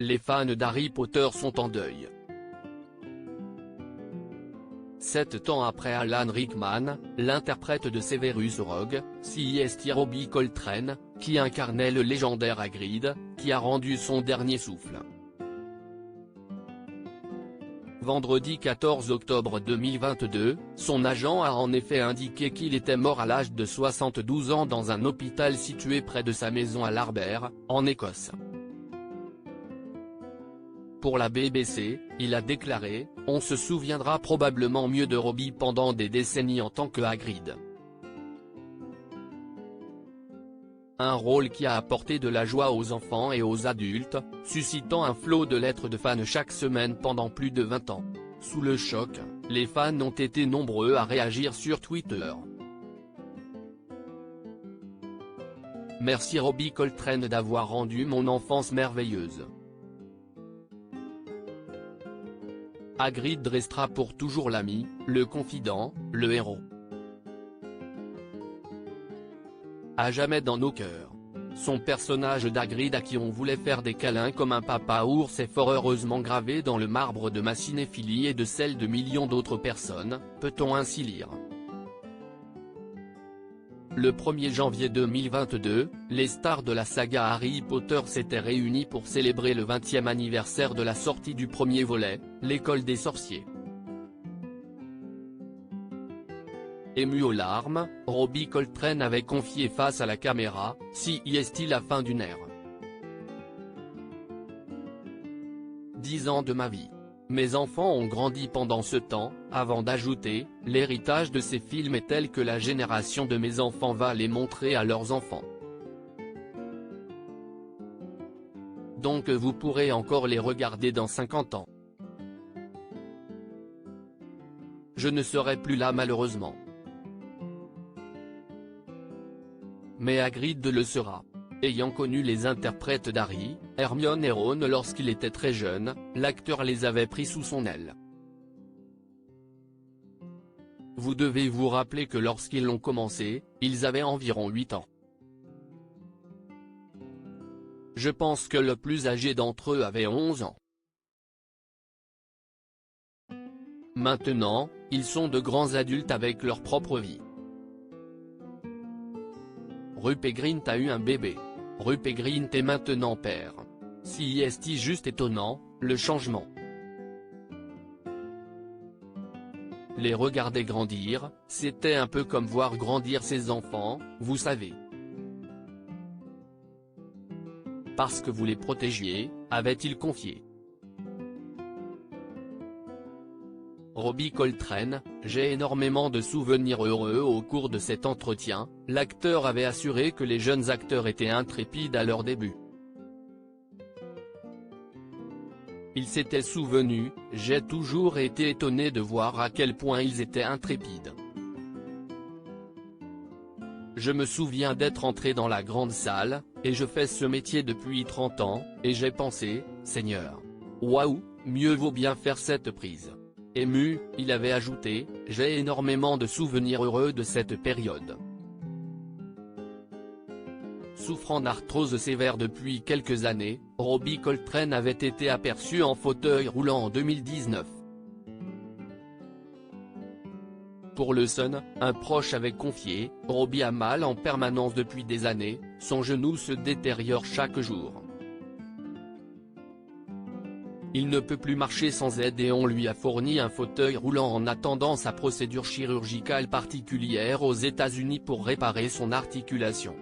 les fans d'Harry Potter sont en deuil. 7 ans après Alan Rickman, l'interprète de Severus Rogue, c'est Robbie Coltrane, qui incarnait le légendaire Hagrid, qui a rendu son dernier souffle. Vendredi 14 octobre 2022, son agent a en effet indiqué qu'il était mort à l'âge de 72 ans dans un hôpital situé près de sa maison à Larbert, en Écosse. Pour la BBC, il a déclaré « On se souviendra probablement mieux de Robbie pendant des décennies en tant que Hagrid. Un rôle qui a apporté de la joie aux enfants et aux adultes, suscitant un flot de lettres de fans chaque semaine pendant plus de 20 ans. Sous le choc, les fans ont été nombreux à réagir sur Twitter. Merci Robbie Coltrane d'avoir rendu mon enfance merveilleuse. Hagrid restera pour toujours l'ami, le confident, le héros. À jamais dans nos cœurs. Son personnage d'Hagrid à qui on voulait faire des câlins comme un papa ours est fort heureusement gravé dans le marbre de ma cinéphilie et de celle de millions d'autres personnes, peut-on ainsi lire. Le 1er janvier 2022, les stars de la saga Harry Potter s'étaient réunies pour célébrer le 20e anniversaire de la sortie du premier volet, l'École des sorciers. Ému aux larmes, Robbie Coltrane avait confié face à la caméra, « Si est la fin d'une ère. 10 ans de ma vie. Mes enfants ont grandi pendant ce temps », avant d'ajouter, « L'héritage de ces films est tel que la génération de mes enfants va les montrer à leurs enfants. Donc vous pourrez encore les regarder dans 50 ans. Je ne serai plus là malheureusement. Mais Hagrid le sera. Ayant connu les interprètes d'Harry, Hermione et Ron lorsqu'il était très jeune, l'acteur les avait pris sous son aile. Vous devez vous rappeler que lorsqu'ils l'ont commencé, ils avaient environ 8 ans. Je pense que le plus âgé d'entre eux avait 11 ans. Maintenant, ils sont de grands adultes avec leur propre vie. Rupert Grint a eu un bébé. Rupert Grint est maintenant père. C'est juste étonnant, le changement. Les regarder grandir, c'était un peu comme voir grandir ses enfants, vous savez. Parce que vous les protégiez, avait-il confié. Robbie Coltrane, j'ai énormément de souvenirs heureux au cours de cet entretien, l'acteur avait assuré que les jeunes acteurs étaient intrépides à leur début. Il s'était souvenu, j'ai toujours été étonné de voir à quel point ils étaient intrépides. Je me souviens d'être entré dans la grande salle, et je fais ce métier depuis 30 ans, et j'ai pensé, Seigneur. Waouh, mieux vaut bien faire cette prise. Ému, il avait ajouté, j'ai énormément de souvenirs heureux de cette période. Souffrant d'arthrose sévère depuis quelques années, Robbie Coltrane avait été aperçu en fauteuil roulant en 2019. Pour le Sun, un proche avait confié, Robbie a mal en permanence depuis des années, son genou se détériore chaque jour. Il ne peut plus marcher sans aide et on lui a fourni un fauteuil roulant en attendant sa procédure chirurgicale particulière aux États-Unis pour réparer son articulation.